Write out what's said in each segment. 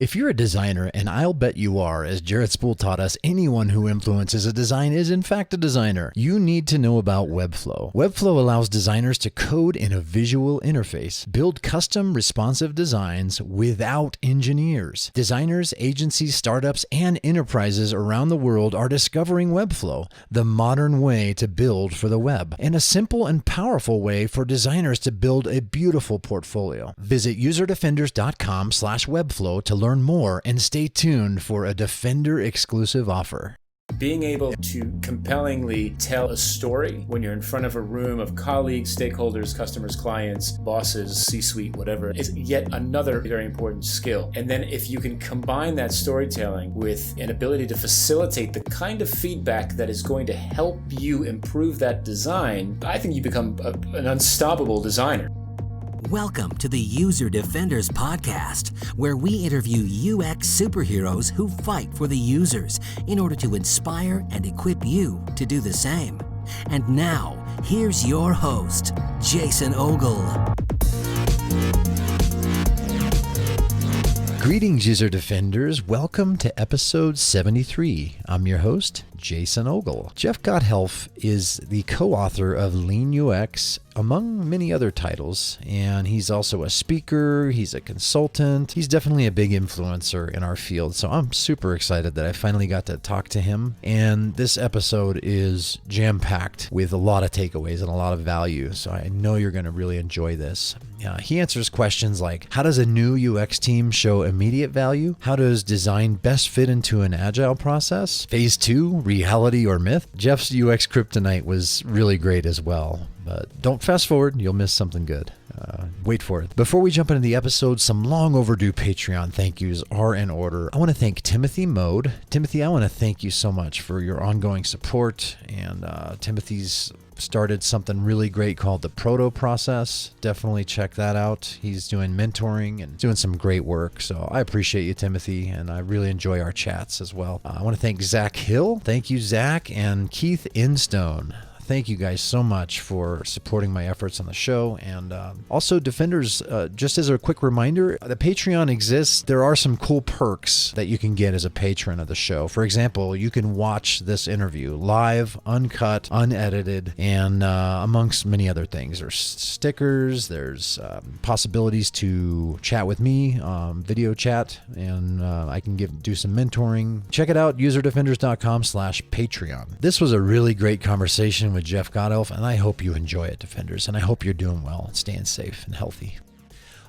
If you're a designer, and I'll bet you are, as Jarrett Spool taught us, anyone who influences a design is in fact a designer. You need to know about Webflow. Webflow allows designers to code in a visual interface, build custom responsive designs without engineers. Designers, agencies, startups, and enterprises around the world are discovering Webflow, the modern way to build for the web, and a simple and powerful way for designers to build a beautiful portfolio. Visit userdefenders.com/webflow to learn more and stay tuned for a Defender exclusive offer. Being able to compellingly tell a story when you're in front of a room of colleagues, stakeholders, customers, clients, bosses, C-suite, whatever, is yet another very important skill. And then if you can combine that storytelling with an ability to facilitate the kind of feedback that is going to help you improve that design, I think you become an unstoppable designer. Welcome to the User Defenders podcast, where we interview UX superheroes who fight for the users in order to inspire and equip you to do the same. And now, here's your host, Jason Ogle. Greetings, User Defenders. Welcome to episode 73. I'm your host, Jason Ogle. Jeff Gothelf is the co-author of Lean UX, among many other titles, and he's also a speaker, he's a consultant, he's definitely a big influencer in our field, so I'm super excited that I finally got to talk to him, and this episode is jam-packed with a lot of takeaways and a lot of value, so I know you're going to really enjoy this. He answers questions like, how does a new UX team show immediate value? How does design best fit into an Agile process? Phase 2, reality or myth? Jeff's UX Kryptonite was really great as well. But don't fast forward, you'll miss something good. Wait for it. Before we jump into the episode, some long overdue Patreon thank yous are in order. I want to thank Timothy Mode. Timothy, I want to thank you so much for your ongoing support. And Timothy's started something really great called the Proto Process. Definitely check that out. He's doing mentoring and doing some great work. So I appreciate you, Timothy, and I really enjoy our chats as well. I want to thank Zach Hill. Thank you, Zach, and Keith Instone. Thank you guys so much for supporting my efforts on the show. And also, Defenders, just as a quick reminder, the Patreon exists. There are some cool perks that you can get as a patron of the show. For example, you can watch this interview live, uncut, unedited, and amongst many other things. There's stickers, there's possibilities to chat with me, video chat, and I can do some mentoring. Check it out, userdefenders.com/Patreon. This was a really great conversation with Jeff Gothelf, and I hope you enjoy it, Defenders, and I hope you're doing well and staying safe and healthy.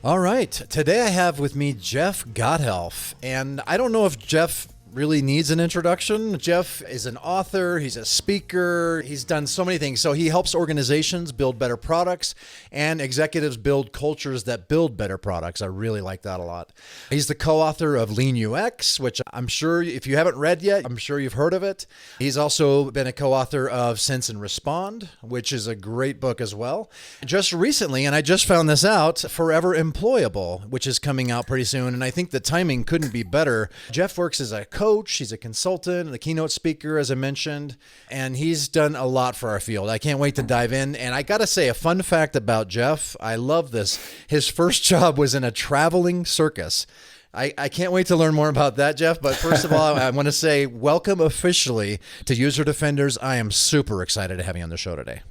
All right, today I have with me Jeff Gothelf, and I don't know if Jeff really needs an introduction. Jeff is an author, he's a speaker, he's done so many things. So he helps organizations build better products and executives build cultures that build better products. I really like that a lot. He's the co-author of Lean UX, which I'm sure if you haven't read yet, I'm sure you've heard of it. He's also been a co-author of Sense and Respond, which is a great book as well. Just recently, and I just found this out, Forever Employable, which is coming out pretty soon. And I think the timing couldn't be better. Jeff works as a coach, he's a consultant, a keynote speaker, as I mentioned, and he's done a lot for our field. I can't wait to dive in. And I got to say, a fun fact about Jeff, I love this. His first job was in a traveling circus. I can't wait to learn more about that, Jeff. But first of all, I want to say welcome officially to User Defenders. I am super excited to have you on the show today.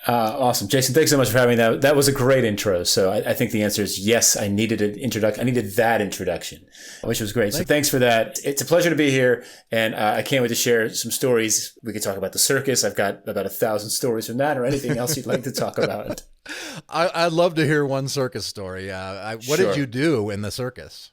Awesome. Jason, thanks so much for having that. That was a great intro. So I think the answer is yes, I needed an introduction. I needed that introduction, which was great. So thanks for that. It's a pleasure to be here. And I can't wait to share some stories. We could talk about the circus. I've got about 1,000 stories from that or anything else you'd like to talk about. I'd love to hear one circus story. What did you do in the circus?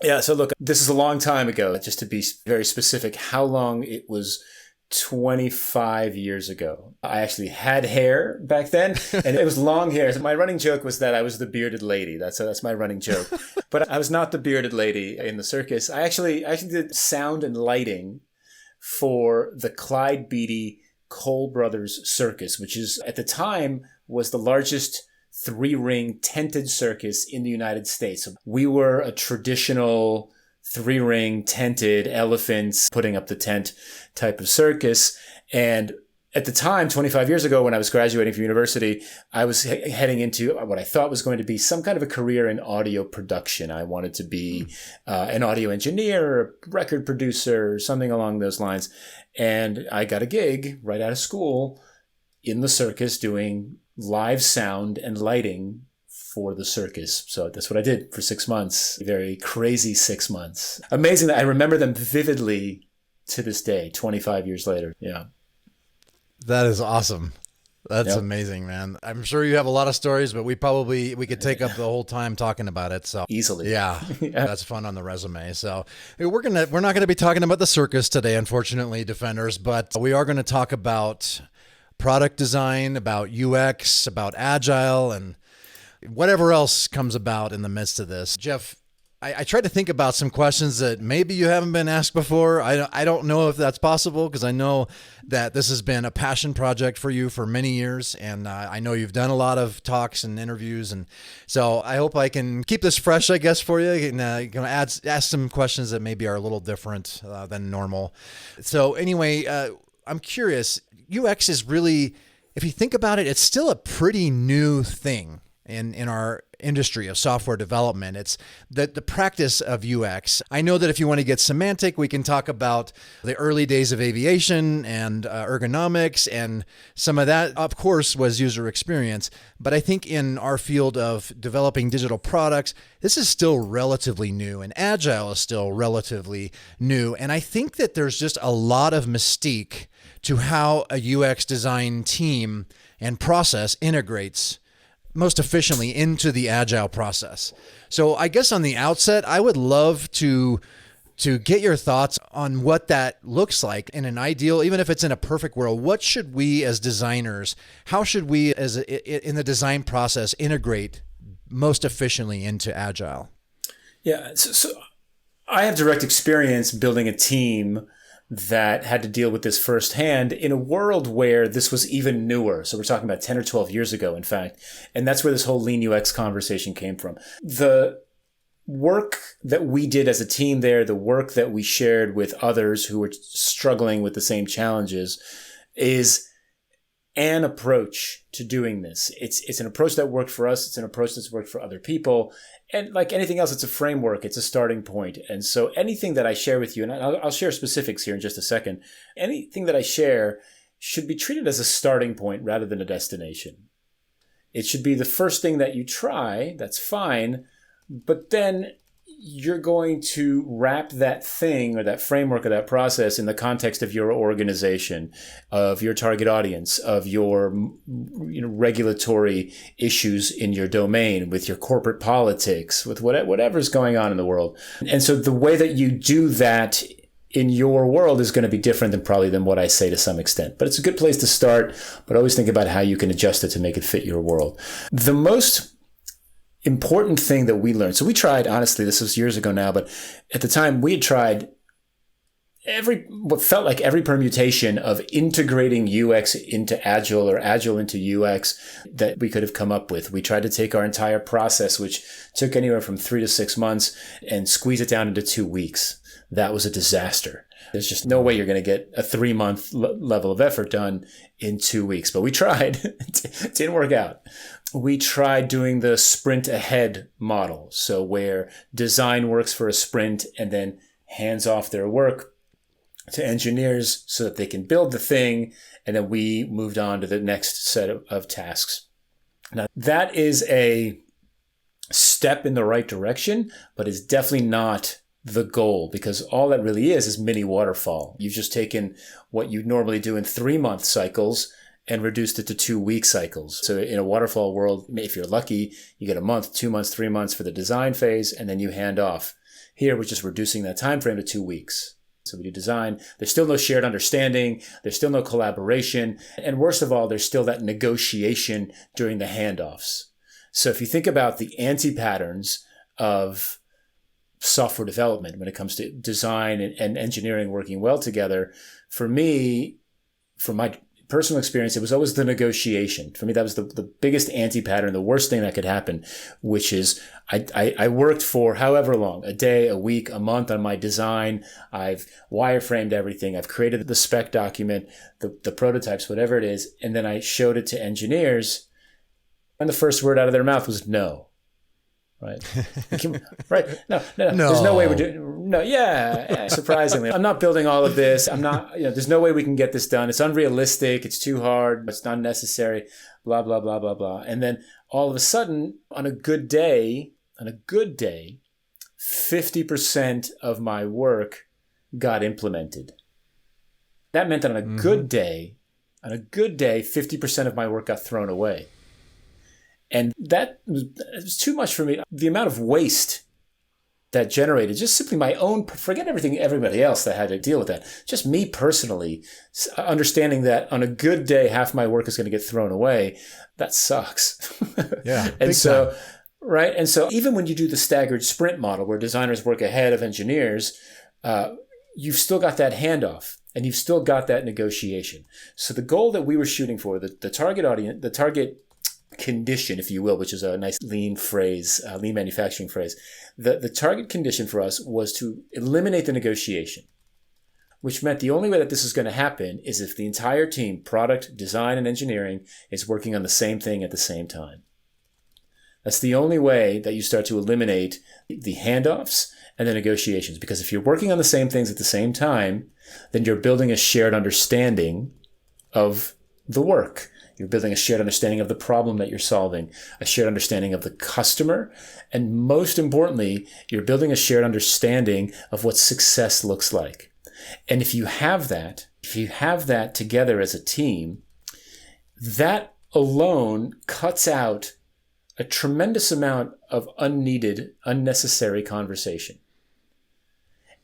Yeah. So look, this is a long time ago, just to be very specific, how long it was. 25 years ago. I actually had hair back then, and it was long hair. So my running joke was that I was the bearded lady. That's my running joke. But I was not the bearded lady in the circus. I actually did sound and lighting for the Clyde Beatty Cole Brothers Circus, which is at the time was the largest 3-ring tented circus in the United States. So we were a traditional 3-ring tented elephants putting up the tent type of circus. And at the time, 25 years ago, when I was graduating from university, I was heading into what I thought was going to be some kind of a career in audio production. I wanted to be an audio engineer, a record producer, something along those lines. And I got a gig right out of school in the circus doing live sound and lighting for the circus. So that's what I did for 6 months. Very crazy 6 months. Amazing that I remember them vividly to this day, 25 years later. Yeah. That is awesome. That's amazing, man. I'm sure you have a lot of stories, but we could take up the whole time talking about it. So easily. Yeah. That's fun on the resume. So we're not going to be talking about the circus today, unfortunately, Defenders, but we are going to talk about product design, about UX, about Agile, and whatever else comes about in the midst of this. Jeff, I tried to think about some questions that maybe you haven't been asked before. I don't know if that's possible, because I know that this has been a passion project for you for many years, and I know you've done a lot of talks and interviews, and so I hope I can keep this fresh, I guess, for you, and ask some questions that maybe are a little different than normal. So anyway, I'm curious. UX is really, if you think about it, it's still a pretty new thing in our industry of software development. It's the practice of UX. I know that if you want to get semantic, we can talk about the early days of aviation and ergonomics, and some of that, of course, was user experience. But I think in our field of developing digital products, this is still relatively new, and Agile is still relatively new. And I think that there's just a lot of mystique to how a UX design team and process integrates most efficiently into the Agile process. So I guess on the outset, I would love to get your thoughts on what that looks like in an ideal, even if it's in a perfect world. What should we as designers, how should we in the design process integrate most efficiently into Agile? Yeah, so I have direct experience building a team that had to deal with this firsthand in a world where this was even newer. So we're talking about 10 or 12 years ago, in fact. And that's where this whole lean UX conversation came from. The work that we did as a team there, the work that we shared with others who were struggling with the same challenges, is an approach to doing this. It's an approach that worked for us. It's an approach that's worked for other people. And like anything else, it's a framework. It's a starting point. And so anything that I share with you, and I'll share specifics here in just a second, anything that I share should be treated as a starting point rather than a destination. It should be the first thing that you try. That's fine. But then you're going to wrap that thing or that framework or that process in the context of your organization, of your target audience, of your regulatory issues in your domain, with your corporate politics, with whatever's going on in the world. And so the way that you do that in your world is going to be different than what I say to some extent. But it's a good place to start, but always think about how you can adjust it to make it fit your world. The most important thing that we learned. So we tried, honestly, this was years ago now, but at the time we had tried what felt like every permutation of integrating UX into Agile or Agile into UX that we could have come up with. We tried to take our entire process, which took anywhere from 3 to 6 months, and squeeze it down into 2 weeks. That was a disaster. There's just no way you're going to get a 3-month level of effort done in 2 weeks. But we tried. It didn't work out. We tried doing the sprint ahead model. So where design works for a sprint and then hands off their work to engineers so that they can build the thing. And then we moved on to the next set of tasks. Now, that is a step in the right direction, but it's definitely not the goal, because all that really is mini waterfall. You've just taken what you normally do in 3-month cycles and reduced it to 2-week cycles. So in a waterfall world, if you're lucky, you get a month, 2 months, 3 months for the design phase, and then you hand off. Here, we're just reducing that time frame to 2 weeks. So we do design. There's still no shared understanding. There's still no collaboration. And worst of all, there's still that negotiation during the handoffs. So if you think about the anti-patterns of software development when it comes to design and engineering working well together, for me, from my personal experience, it was always the negotiation. For me, that was the biggest anti-pattern, the worst thing that could happen, which is I worked for however long, a day, a week, a month on my design. I've wireframed everything. I've created the spec document, the prototypes, whatever it is. And then I showed it to engineers. And the first word out of their mouth was no. Right. Right. No. There's no way we're doing. No. Yeah. Surprisingly, I'm not building all of this. I'm not. There's no way we can get this done. It's unrealistic. It's too hard. It's not necessary. Blah blah blah blah blah. And then all of a sudden, on a good day, 50% of my work got implemented. That meant that on a good day, 50% of my work got thrown away. And that was too much for me. The amount of waste that generated, just simply my own, forget everybody else that had to deal with that. Just me personally, understanding that on a good day, half my work is going to get thrown away. That sucks. Yeah. And so, time. Right. And so even when you do the staggered sprint model where designers work ahead of engineers, you've still got that handoff and you've still got that negotiation. So the goal that we were shooting for, the target audience, the target condition, if you will, which is a nice lean phrase, lean manufacturing phrase. The target condition for us was to eliminate the negotiation, which meant the only way that this is going to happen is if the entire team, product, design, and engineering, is working on the same thing at the same time. That's the only way that you start to eliminate the handoffs and the negotiations. Because if you're working on the same things at the same time, then you're building a shared understanding of the work. You're building a shared understanding of the problem that you're solving, a shared understanding of the customer, and most importantly, you're building a shared understanding of what success looks like. And if you have that together as a team, that alone cuts out a tremendous amount of unnecessary conversation.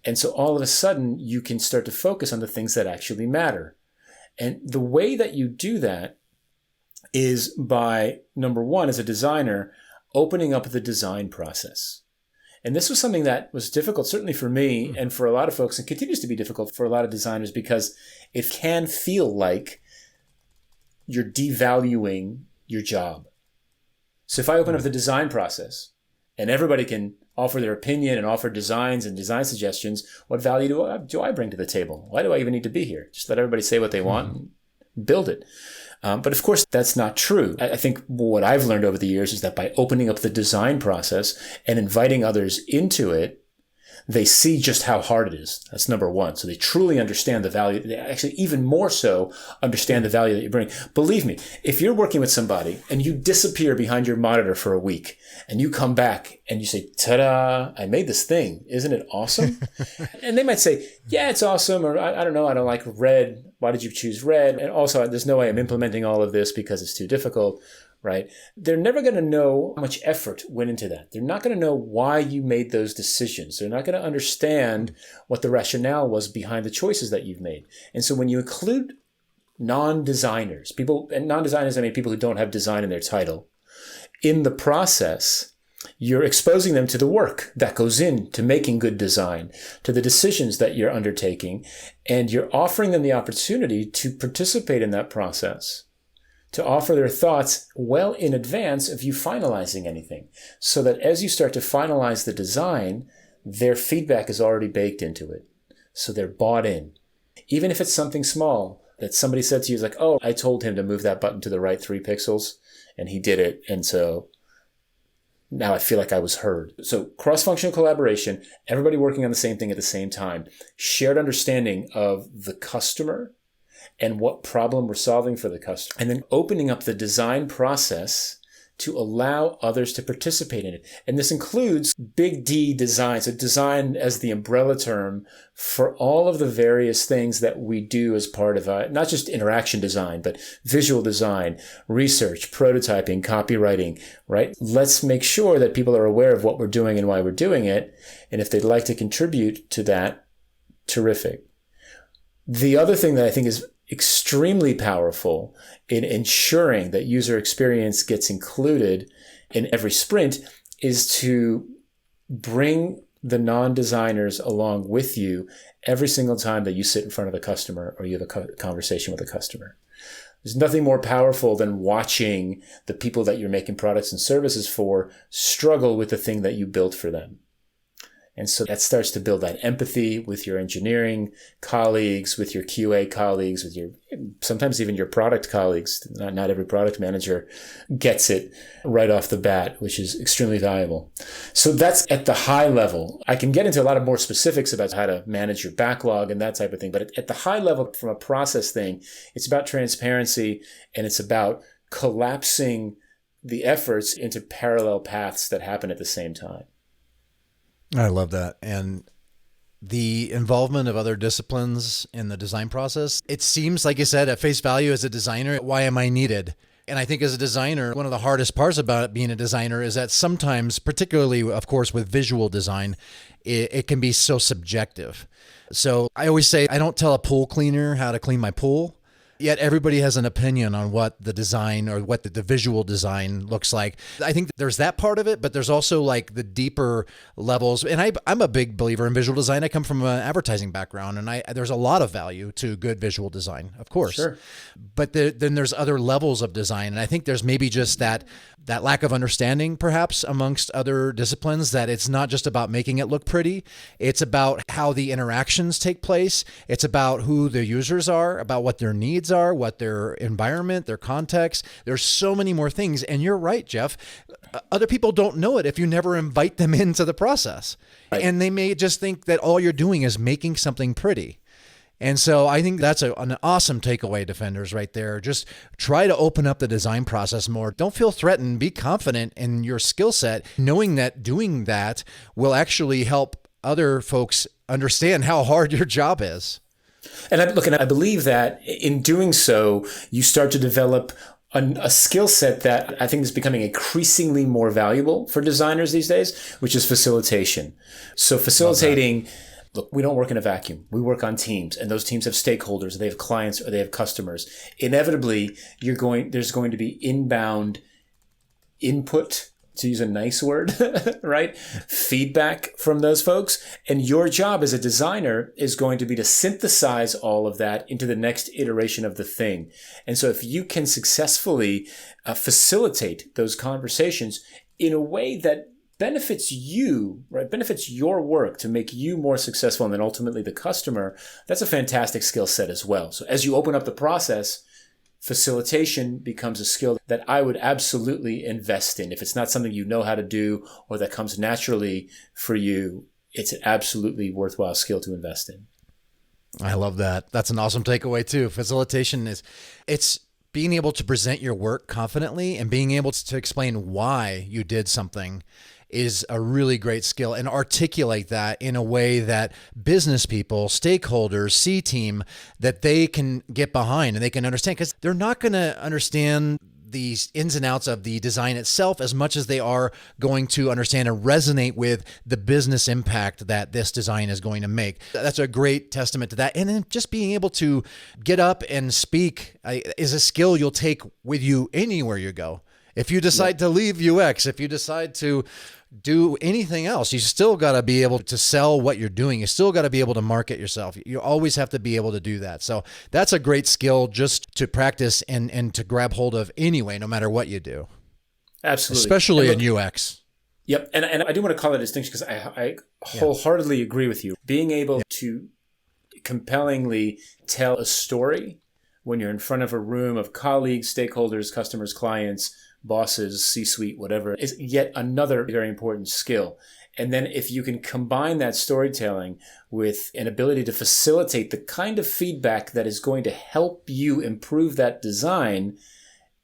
And so all of a sudden, you can start to focus on the things that actually matter. And the way that you do that is by, number one, as a designer, opening up the design process. And this was something that was difficult, certainly for me and for a lot of folks, and continues to be difficult for a lot of designers because it can feel like you're devaluing your job. So if I open up the design process and everybody can offer their opinion and offer designs and design suggestions, what value do I bring to the table? Why do I even need to be here? Just let everybody say what they want and build it. But of course, that's not true. I think what I've learned over the years is that by opening up the design process and inviting others into it, they see just how hard it is. That's number one. So they truly understand the value. They actually even more so understand the value that you bring. Believe me, if you're working with somebody and you disappear behind your monitor for a week and you come back and you say, ta-da, I made this thing. Isn't it awesome? And they might say, yeah, it's awesome. Or I don't know. I don't like red. Why did you choose red? And also, there's no way I'm implementing all of this because it's too difficult. Right? They're never going to know how much effort went into that. They're not going to know why you made those decisions. They're not going to understand what the rationale was behind the choices that you've made. And so when you include non-designers, and non-designers, I mean people who don't have design in their title, in the process, you're exposing them to the work that goes into making good design, to the decisions that you're undertaking, and you're offering them the opportunity to participate in that process, to offer their thoughts well in advance of you finalizing anything, so that as you start to finalize the design, their feedback is already baked into it. So they're bought in. Even if it's something small that somebody said to you, like, oh, I told him to move that button to the right 3 pixels, and he did it, and so now I feel like I was heard. So cross-functional collaboration, everybody working on the same thing at the same time, shared understanding of the customer and what problem we're solving for the customer, and then opening up the design process to allow others to participate in it. And this includes big D design, so design as the umbrella term for all of the various things that we do as part of not just interaction design, but visual design, research, prototyping, copywriting, right? Let's make sure that people are aware of what we're doing and why we're doing it. And if they'd like to contribute to that, terrific. The other thing that I think is extremely powerful in ensuring that user experience gets included in every sprint is to bring the non-designers along with you every single time that you sit in front of a customer or you have a conversation with a customer. There's nothing more powerful than watching the people that you're making products and services for struggle with the thing that you built for them. And so that starts to build that empathy with your engineering colleagues, with your QA colleagues, with your, sometimes even your product colleagues. Not every product manager gets it right off the bat, which is extremely valuable. So that's at the high level. I can get into a lot of more specifics about how to manage your backlog and that type of thing. But at the high level, from a process thing, it's about transparency and it's about collapsing the efforts into parallel paths that happen at the same time. I love that. And the involvement of other disciplines in the design process, it seems, like you said, at face value as a designer, why am I needed? And I think as a designer, one of the hardest parts about being a designer is that sometimes, particularly, of course, with visual design, it can be so subjective. So I always say, I don't tell a pool cleaner how to clean my pool. Yet everybody has an opinion on what the design or what the visual design looks like. I think there's that part of it, but there's also like the deeper levels. And I'm a big believer in visual design. I come from an advertising background, and there's a lot of value to good visual design, of course. Sure. But then there's other levels of design. And I think there's maybe just that lack of understanding, perhaps, amongst other disciplines, that it's not just about making it look pretty. It's about how the interactions take place. It's about who the users are, about what their needs are, what their environment, their context. There's so many more things. And you're right, Jeff. Other people don't know it if you never invite them into the process. Right. And they may just think that all you're doing is making something pretty. And so I think that's an awesome takeaway, Defenders, right there. Just try to open up the design process more. Don't feel threatened. Be confident in your skill set, knowing that doing that will actually help other folks understand how hard your job is. And I believe that in doing so, you start to develop a skill set that I think is becoming increasingly more valuable for designers these days, which is facilitation. So facilitating... Look, we don't work in a vacuum. We work on teams, and those teams have stakeholders, they have clients, or they have customers. Inevitably, there's going to be inbound input, to use a nice word, right? Feedback from those folks. And your job as a designer is going to be to synthesize all of that into the next iteration of the thing. And so if you can successfully facilitate those conversations in a way that benefits you, right? Benefits your work to make you more successful and then ultimately the customer, that's a fantastic skill set as well. So as you open up the process, facilitation becomes a skill that I would absolutely invest in. If it's not something you know how to do or that comes naturally for you, it's an absolutely worthwhile skill to invest in. I love that. That's an awesome takeaway too. Facilitation it's being able to present your work confidently and being able to explain why you did something is a really great skill, and articulate that in a way that business people, stakeholders, C-team, that they can get behind and they can understand, because they're not going to understand the ins and outs of the design itself as much as they are going to understand and resonate with the business impact that this design is going to make. That's a great testament to that. And then just being able to get up and speak is a skill you'll take with you anywhere you go. If you decide to leave UX, if you decide to do anything else, you still got to be able to sell what you're doing. You still got to be able to market yourself. You always have to be able to do that. So that's a great skill just to practice and to grab hold of anyway, no matter what you do. Absolutely. Especially in UX. Yep. And I do want to call that a distinction because I wholeheartedly agree with you. Being able to compellingly tell a story when you're in front of a room of colleagues, stakeholders, customers, clients, bosses, C-suite, whatever, is yet another very important skill. And then if you can combine that storytelling with an ability to facilitate the kind of feedback that is going to help you improve that design,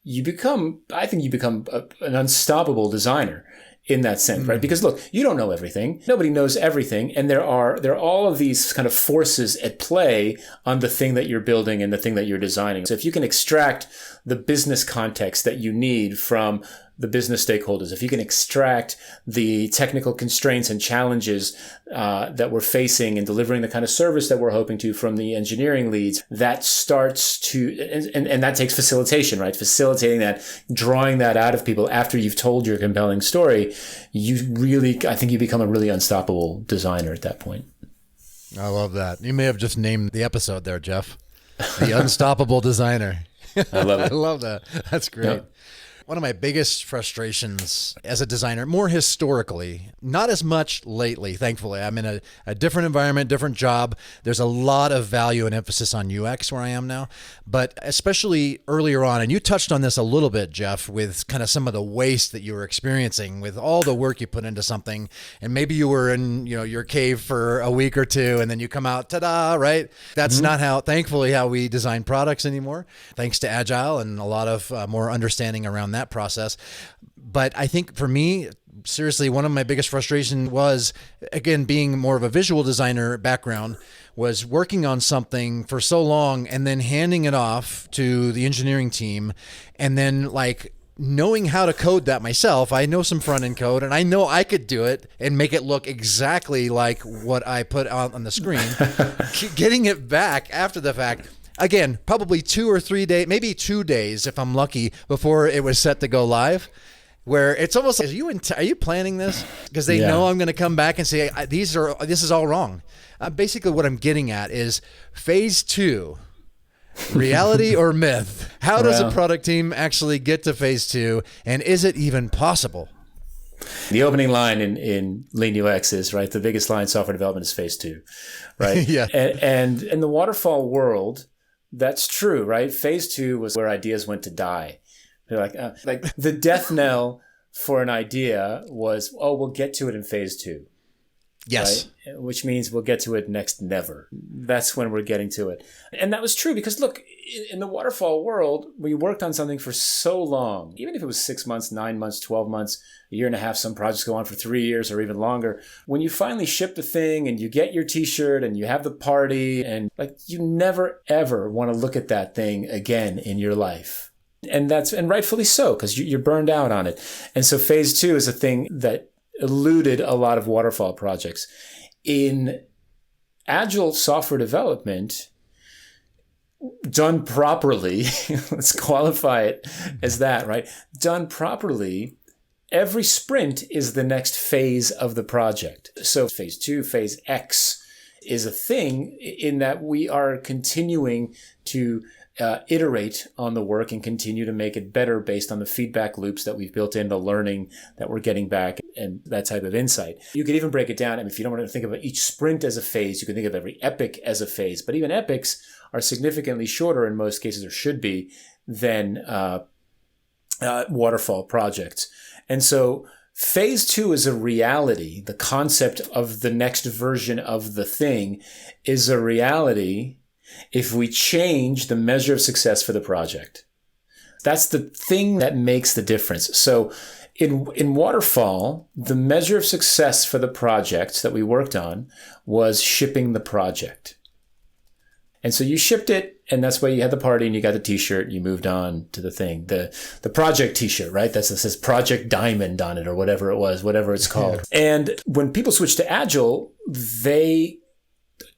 I think you become an unstoppable designer in that sense, right? Because look, you don't know everything. Nobody knows everything. And there are all of these kind of forces at play on the thing that you're building and the thing that you're designing. So if you can extract the business context that you need from the business stakeholders, if you can extract the technical constraints and challenges that we're facing in delivering the kind of service that we're hoping to from the engineering leads, that starts to, and that takes facilitation, right? Facilitating that, drawing that out of people after you've told your compelling story, I think you become a really unstoppable designer at that point. I love that. You may have just named the episode there, Jeff. The Unstoppable Designer. I love it. I love that. That's great. Yep. One of my biggest frustrations as a designer, more historically, not as much lately, thankfully. I'm in a different environment, different job. There's a lot of value and emphasis on UX where I am now, but especially earlier on, and you touched on this a little bit, Jeff, with kind of some of the waste that you were experiencing with all the work you put into something, and maybe you were in your cave for a week or two, and then you come out, ta-da, right? That's not thankfully, how we design products anymore, thanks to Agile and a lot of more understanding around that process. But I think for me, seriously, one of my biggest frustration was, again, being more of a visual designer background, was working on something for so long and then handing it off to the engineering team, and then knowing how to code that myself. I know some front end code, and I know I could do it and make it look exactly like what I put on the screen. Getting it back after the fact, again, probably 2 or 3 days, maybe 2 days if I'm lucky, before it was set to go live, where it's almost like, are you planning this? Because they know I'm going to come back and say, this is all wrong. Basically what I'm getting at is phase 2, reality or myth. How does a product team actually get to phase 2, and is it even possible? The opening line in Lean UX is, right, the biggest line in software development is phase 2, right? Yeah. And in the waterfall world, that's true, right? Phase 2 was where ideas went to die. They're like the death knell for an idea was, we'll get to it in phase 2. Yes. Right? Which means we'll get to it next never. That's when we're getting to it. And that was true because, look, in the waterfall world, we worked on something for so long, even if it was 6 months, 9 months, 12 months, a year and a half, some projects go on for 3 years or even longer. When you finally ship the thing and you get your t-shirt and you have the party, and you never, ever want to look at that thing again in your life. And rightfully so, because you're burned out on it. And so phase 2 is a thing that eluded a lot of waterfall projects. In Agile software development, done properly, let's qualify it as that, right? Done properly, every sprint is the next phase of the project. So phase 2, phase X is a thing in that we are continuing to iterate on the work and continue to make it better based on the feedback loops that we've built in, the learning that we're getting back, and that type of insight. You could even break it down. If you don't want to think of each sprint as a phase, you can think of every epic as a phase. But even epics are significantly shorter in most cases, or should be, than waterfall projects. And so phase 2 is a reality. The concept of the next version of the thing is a reality if we change the measure of success for the project. That's the thing that makes the difference. So in Waterfall, the measure of success for the project that we worked on was shipping the project. And so you shipped it, and that's why you had the party and you got the t-shirt and you moved on to the thing. The project t-shirt, right? That says Project Diamond on it or whatever it was, whatever it's called. And when people switch to Agile, they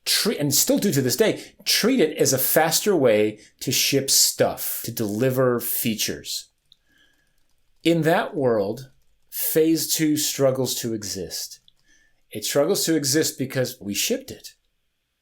treat, and still do to this day, treat it as a faster way to ship stuff, to deliver features. In that world, phase 2 struggles to exist. It struggles to exist because we shipped it.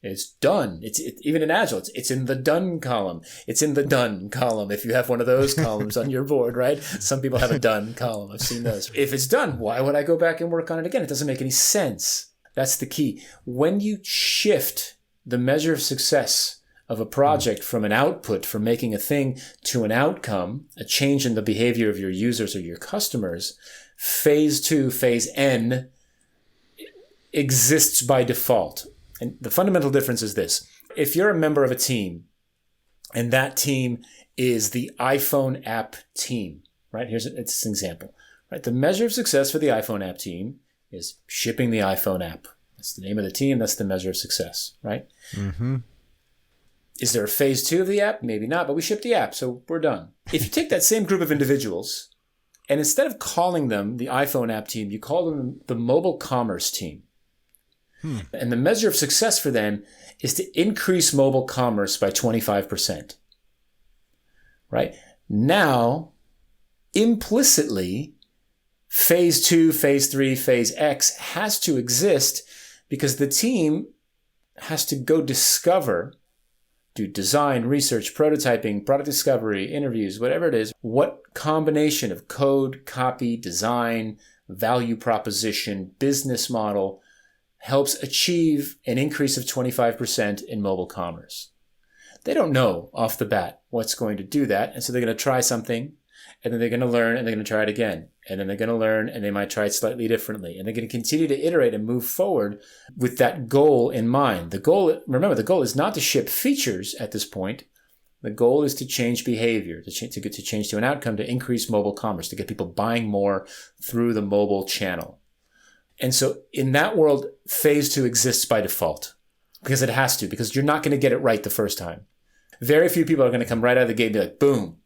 It's done. Even in Agile, it's in the done column. It's in the done column. If you have one of those columns on your board, right? Some people have a done column. I've seen those. If it's done, why would I go back and work on it again? It doesn't make any sense. That's the key. When you shift the measure of success of a project from an output, from making a thing, to an outcome, a change in the behavior of your users or your customers, phase 2, phase N, exists by default. And the fundamental difference is this. If you're a member of a team, and that team is the iPhone app team, right? It's an example, right? The measure of success for the iPhone app team is shipping the iPhone app. That's the name of the team. That's the measure of success, right? Mm-hmm. Is there a phase 2 of the app? Maybe not, but we shipped the app, so we're done. If you take that same group of individuals And instead of calling them the iPhone app team, you call them the mobile commerce team. And the measure of success for them is to increase mobile commerce by 25%. Right? Now, implicitly, phase 2, phase 3, phase X has to exist because the team has to go do design, research, prototyping, product discovery, interviews, whatever it is, what combination of code, copy, design, value proposition, business model helps achieve an increase of 25% in mobile commerce. They don't know off the bat what's going to do that, and so they're going to try something, and then they're going to learn, and they're going to try it again, and then they're going to learn, and they might try it slightly differently, and they're going to continue to iterate and move forward with that goal in mind. Remember, the goal is not to ship features at this point. The goal is to change behavior, to change to an outcome, to increase mobile commerce, to get people buying more through the mobile channel. And so in that world, phase 2 exists by default because it has to, because you're not going to get it right the first time. Very few people are going to come right out of the gate and be like, boom,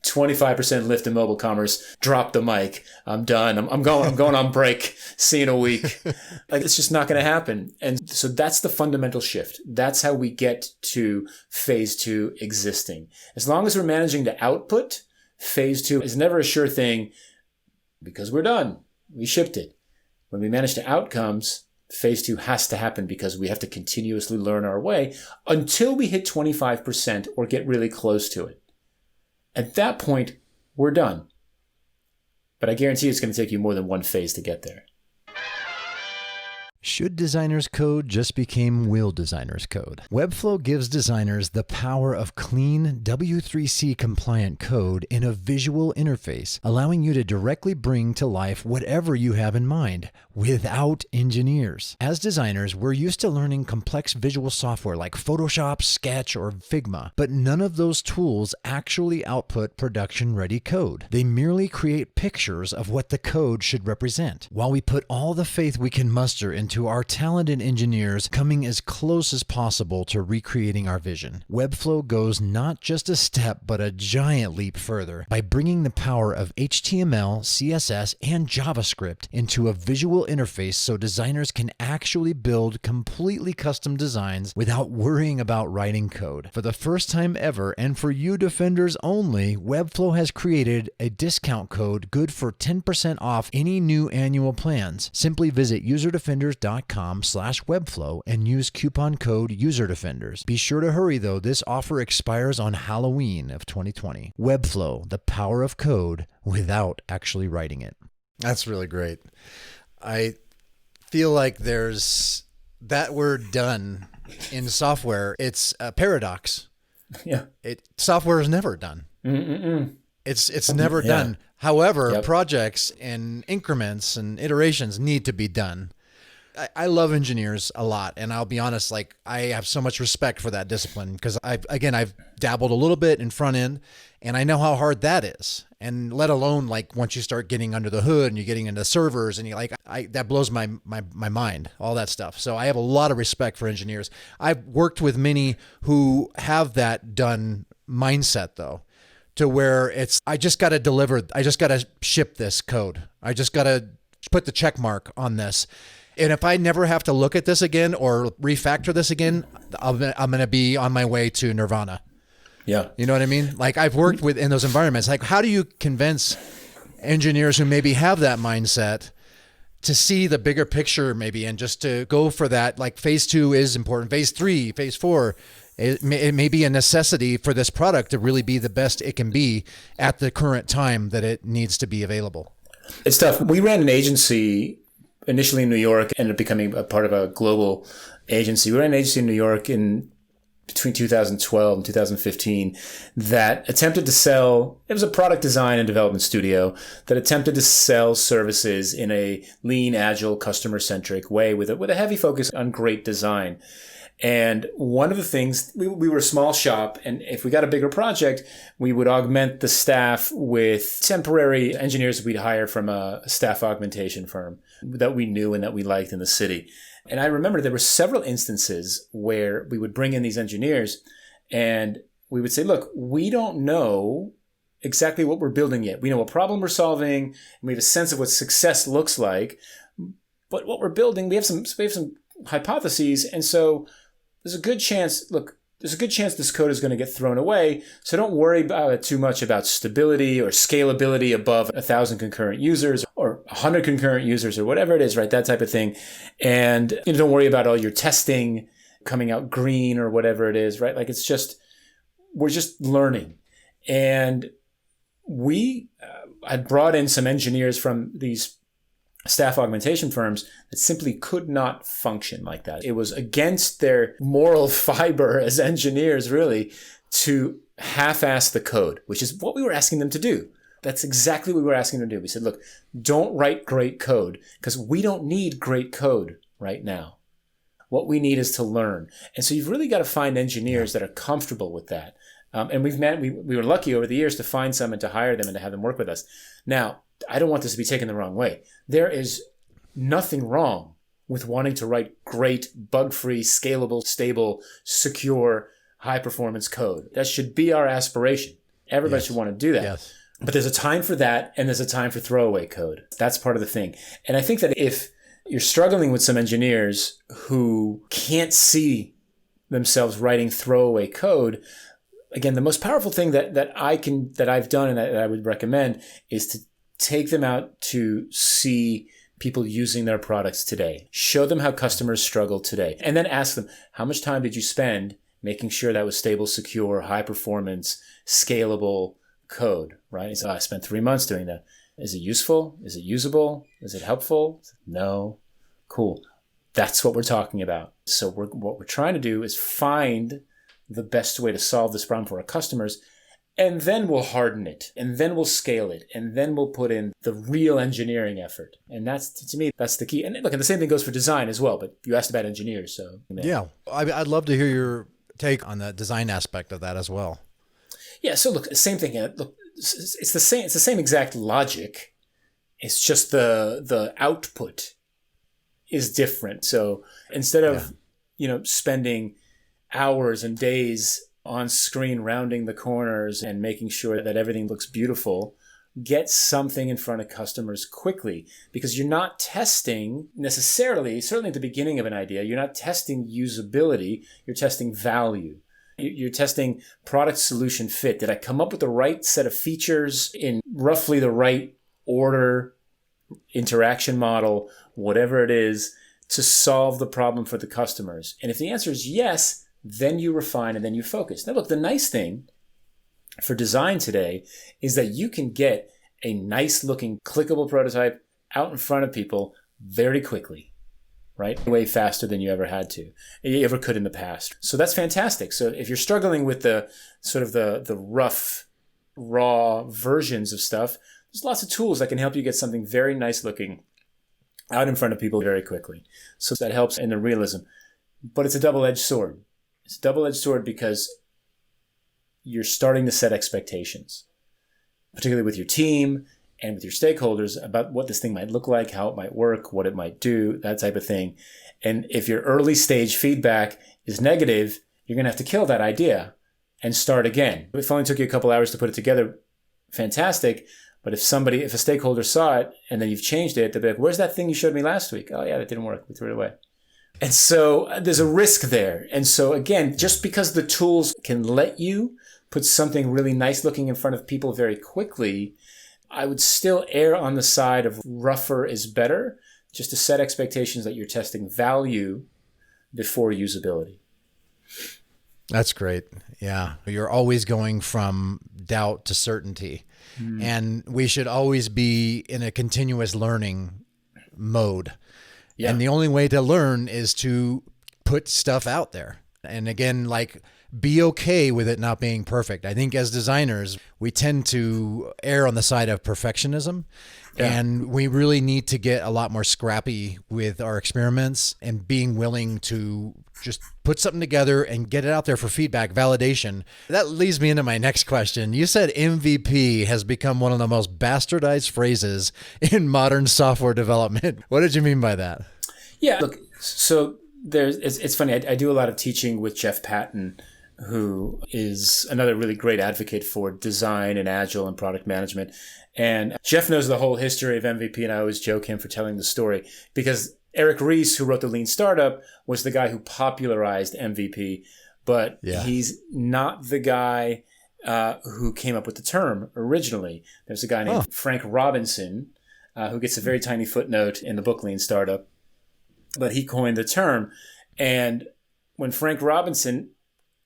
25% lift in mobile commerce, drop the mic, I'm done, I'm going on break, see you in a week. Like, it's just not going to happen. And so that's the fundamental shift. That's how we get to phase 2 existing. As long as we're managing to output, phase 2 is never a sure thing because we're done. We shipped it. When we manage to outcomes, phase 2 has to happen because we have to continuously learn our way until we hit 25% or get really close to it. At that point, we're done. But I guarantee it's going to take you more than one phase to get there. Should designers' code just become will designers' code? Webflow gives designers the power of clean W3C compliant code in a visual interface, allowing you to directly bring to life whatever you have in mind without engineers. As designers, we're used to learning complex visual software like Photoshop, Sketch, or Figma, but none of those tools actually output production-ready code. They merely create pictures of what the code should represent. While we put all the faith we can muster into our talented engineers coming as close as possible to recreating our vision, Webflow goes not just a step, but a giant leap further by bringing the power of HTML, CSS, and JavaScript into a visual interface so designers can actually build completely custom designs without worrying about writing code. For the first time ever, and for you defenders only, Webflow has created a discount code good for 10% off any new annual plans. Simply visit userdefenders.com/webflow and use coupon code UserDefenders. Be sure to hurry though, this offer expires on Halloween of 2020. Webflow, the power of code without actually writing it. That's really great. I feel like there's that word done in software. It's a paradox. Yeah. Software is never done. It's never done. However, projects and increments and iterations need to be done. I love engineers a lot, and I'll be honest, like, I have so much respect for that discipline because I've dabbled a little bit in front end, and I know how hard that is. And let alone like once you start getting under the hood and you're getting into servers and that blows my mind, all that stuff. So I have a lot of respect for engineers. I've worked with many who have that done mindset though, to where I just got to deliver. I just got to ship this code. I just got to put the check mark on this. And if I never have to look at this again or refactor this again, I'm going to be on my way to nirvana. Yeah. You know what I mean? Like, I've worked in those environments. Like, how do you convince engineers who maybe have that mindset to see the bigger picture maybe and just to go for that? Like, phase 2 is important. Phase 3, phase 4, it may be a necessity for this product to really be the best it can be at the current time that it needs to be available. It's tough. We ran an agency initially in New York, ended up becoming a part of a global agency. We ran an agency in New York between 2012 and 2015 that attempted to sell, it was a product design and development studio that attempted to sell services in a lean, agile, customer-centric way with a heavy focus on great design. And one of the things, we were a small shop, and if we got a bigger project, we would augment the staff with temporary engineers we'd hire from a staff augmentation firm that we knew and that we liked in the city. And I remember there were several instances where we would bring in these engineers and we would say, look, we don't know exactly what we're building yet. We know what problem we're solving, and we have a sense of what success looks like. But what we're building, we have some hypotheses, and so there's a good chance this code is going to get thrown away. So don't worry about it too much about stability or scalability above 1,000 concurrent users or 100 concurrent users or whatever it is, right? That type of thing. And don't worry about all your testing coming out green or whatever it is, right? Like we're just learning. And I brought in some engineers from these staff augmentation firms that simply could not function like that. It was against their moral fiber as engineers, really, to half-ass the code, which is what we were asking them to do. That's exactly what we were asking them to do. We said, look, don't write great code because we don't need great code right now. What we need is to learn. And so you've really got to find engineers that are comfortable with that. And we were lucky over the years to find some and to hire them and to have them work with us. Now, I don't want this to be taken the wrong way. There is nothing wrong with wanting to write great, bug-free, scalable, stable, secure, high-performance code. That should be our aspiration. Everybody should want to do that. Yes. But there's a time for that, and there's a time for throwaway code. That's part of the thing. And I think that if you're struggling with some engineers who can't see themselves writing throwaway code, again, the most powerful thing that I've done and that I would recommend is to take them out to see people using their products today. Show them how customers struggle today. And then ask them, how much time did you spend making sure that was stable, secure, high performance, scalable code, right? So I spent 3 months doing that. Is it useful? Is it usable? Is it helpful? No. Cool. That's what we're talking about. So what we're trying to do is find the best way to solve this problem for our customers. And then we'll harden it, and then we'll scale it, and then we'll put in the real engineering effort. And that's, to me, that's the key. And look, and the same thing goes for design as well, but you asked about engineers, so. Yeah, I'd love to hear your take on the design aspect of that as well. Yeah, so look, same thing. Look, it's the same exact logic. It's just the output is different. So instead of, spending hours and days on screen rounding the corners and making sure that everything looks beautiful, get something in front of customers quickly, because you're not testing necessarily, certainly at the beginning of an idea, you're not testing usability, you're testing value. You're testing product solution fit. Did I come up with the right set of features in roughly the right order, interaction model, whatever it is, to solve the problem for the customers? And if the answer is yes, then you refine and then you focus. Now, look, the nice thing for design today is that you can get a nice looking clickable prototype out in front of people very quickly, right? Way faster than you ever could in the past. So that's fantastic. So if you're struggling with the sort of the rough, raw versions of stuff, there's lots of tools that can help you get something very nice looking out in front of people very quickly. So that helps in the realism. But it's a double-edged sword. It's a double-edged sword because you're starting to set expectations, particularly with your team and with your stakeholders about what this thing might look like, how it might work, what it might do, that type of thing. And if your early stage feedback is negative, you're going to have to kill that idea and start again. If it only took you a couple hours to put it together, fantastic. But if a stakeholder saw it and then you've changed it, they'll be like, where's that thing you showed me last week? Oh yeah, that didn't work. We threw it away. And so there's a risk there. And so again, just because the tools can let you put something really nice looking in front of people very quickly, I would still err on the side of rougher is better, just to set expectations that you're testing value before usability. That's great. Yeah. You're always going from doubt to certainty. And we should always be in a continuous learning mode. Yeah. And the only way to learn is to put stuff out there. And again, be okay with it not being perfect. I think as designers, we tend to err on the side of perfectionism. Yeah. And we really need to get a lot more scrappy with our experiments and being willing to just put something together and get it out there for feedback, validation. That leads me into my next question. You said MVP has become one of the most bastardized phrases in modern software development. What did you mean by that? Yeah, look, so it's funny. I do a lot of teaching with Jeff Patton, who is another really great advocate for design and Agile and product management. And Jeff knows the whole history of MVP, and I always joke him for telling the story because Eric Ries, who wrote The Lean Startup, was the guy who popularized MVP, but he's not the guy who came up with the term originally. There's a guy named Frank Robinson who gets a very tiny footnote in the book Lean Startup, but he coined the term. And when Frank Robinson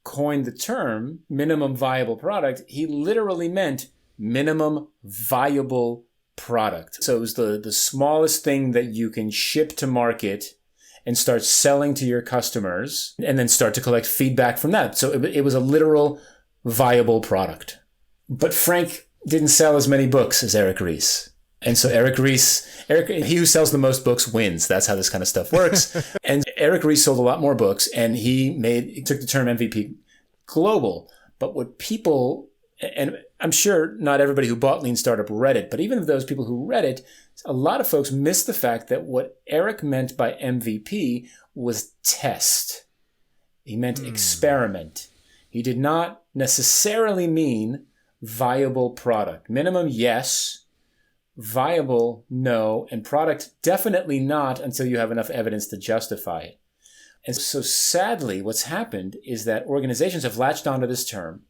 coined the term minimum viable product, he literally meant minimum viable product. So it was the smallest thing that you can ship to market and start selling to your customers and then start to collect feedback from that. So it was a literal viable product. But Frank didn't sell as many books as Eric Ries. And so Eric, he who sells the most books wins. That's how this kind of stuff works. And Eric Ries sold a lot more books, and he took the term MVP global. But what people, and I'm sure not everybody who bought Lean Startup read it, but even of those people who read it, a lot of folks missed the fact that what Eric meant by MVP was test. He meant experiment. He did not necessarily mean viable product. Minimum, yes. Viable, no. And product, definitely not until you have enough evidence to justify it. And so sadly, what's happened is that organizations have latched onto this term,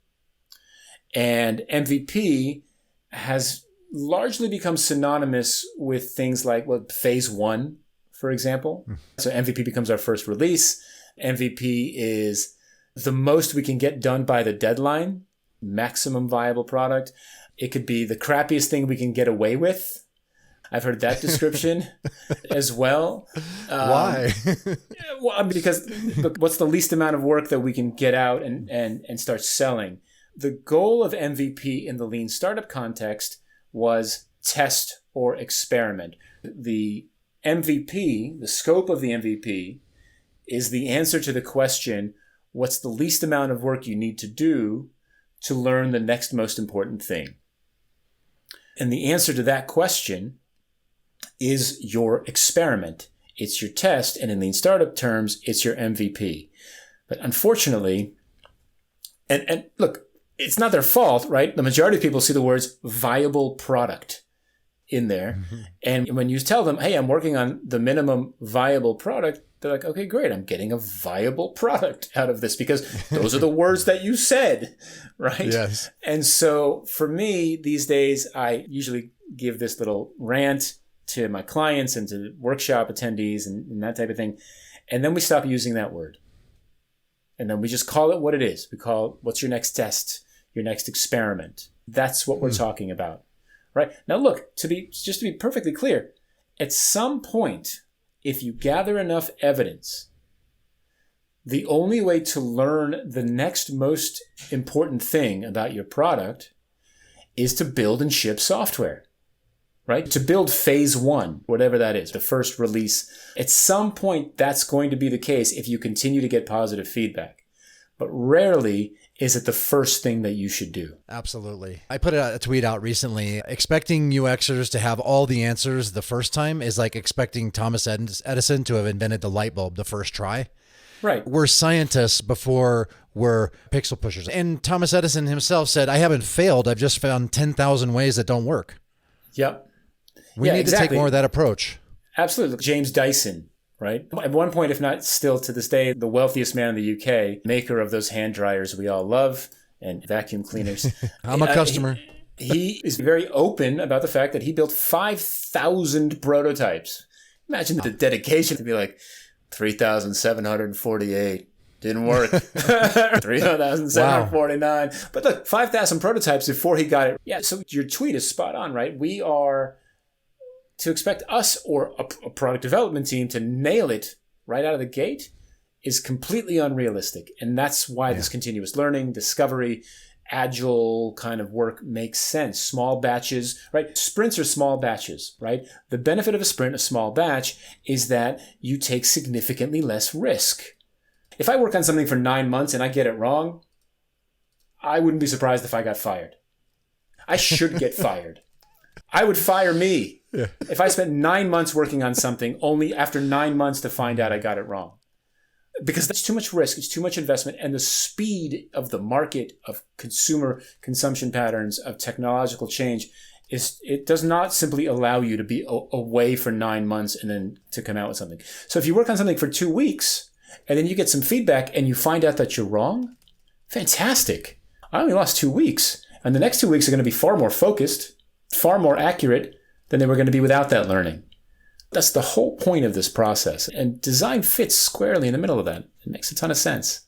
and MVP has largely become synonymous with things like phase one, for example. So MVP becomes our first release. MVP is the most we can get done by the deadline, maximum viable product. It could be the crappiest thing we can get away with. I've heard that description as well. Why? Well, because what's the least amount of work that we can get out and start selling? The goal of MVP in the Lean Startup context was test or experiment. The MVP, the scope of the MVP, is the answer to the question, what's the least amount of work you need to do to learn the next most important thing? And the answer to that question is your experiment. It's your test, and in Lean Startup terms, it's your MVP. But unfortunately, and look, it's not their fault, right? The majority of people see the words viable product in there. Mm-hmm. And when you tell them, hey, I'm working on the minimum viable product, they're like, okay, great. I'm getting a viable product out of this because those are the words that you said, right? Yes. And so for me, these days, I usually give this little rant to my clients and to workshop attendees and that type of thing. And then we stop using that word. And then we just call it what it is. We call it, what's your next test, your next experiment? That's what we're talking about, right? Now, look, just to be perfectly clear, at some point, if you gather enough evidence, the only way to learn the next most important thing about your product is to build and ship software, right? To build phase one, whatever that is, the first release. At some point, that's going to be the case if you continue to get positive feedback. But rarely is it the first thing that you should do. Absolutely. I put a tweet out recently. Expecting UXers to have all the answers the first time is like expecting Thomas Edison to have invented the light bulb the first try. Right. We're scientists before we're pixel pushers. And Thomas Edison himself said, I haven't failed. I've just found 10,000 ways that don't work. Yep. We need to take more of that approach. Absolutely. James Dyson, right? At one point, if not still to this day, the wealthiest man in the UK, maker of those hand dryers we all love and vacuum cleaners. I'm a customer. He is very open about the fact that he built 5,000 prototypes. Imagine the dedication to be like, 3,748. Didn't work. 3,749. Wow. But look, 5,000 prototypes before he got it. Yeah, so your tweet is spot on, right? We are to expect us or a product development team to nail it right out of the gate is completely unrealistic. And that's why this continuous learning, discovery, agile kind of work makes sense. Small batches, right? Sprints are small batches, right? The benefit of a sprint, a small batch, is that you take significantly less risk. If I work on something for 9 months and I get it wrong, I wouldn't be surprised if I got fired. I should get fired. I would fire me if I spent 9 months working on something only after 9 months to find out I got it wrong. because that's too much risk, it's too much investment, and the speed of the market, of consumer consumption patterns, of technological change, it does not simply allow you to be away for 9 months and then to come out with something. So if you work on something for 2 weeks and then you get some feedback and you find out that you're wrong, fantastic. I only lost 2 weeks, and the next 2 weeks are going to be far more focused, far more accurate than they were going to be without that learning. That's the whole point of this process. And design fits squarely in the middle of that. It makes a ton of sense.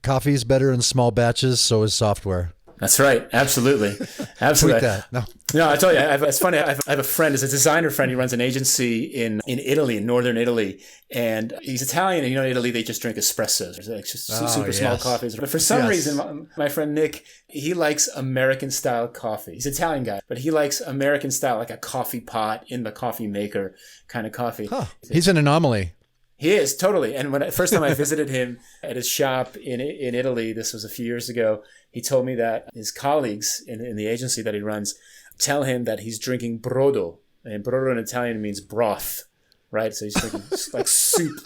Coffee is better in small batches, so is software. That's right. Absolutely. Absolutely. Tweet that. No, I tell you, it's funny. I have a friend, is a designer friend. He runs an agency in Italy, in northern Italy. And he's Italian. And in Italy, they just drink espressos. It's like just super small coffees. But for some reason, my friend Nick, he likes American style coffee. He's an Italian guy, but he likes American style, like a coffee pot in the coffee maker kind of coffee. Huh. He's an anomaly. He is, totally. And first time I visited him at his shop in Italy, this was a few years ago, he told me that his colleagues in the agency that he runs tell him that he's drinking brodo. And brodo in Italian means broth, right? So he's drinking like soup,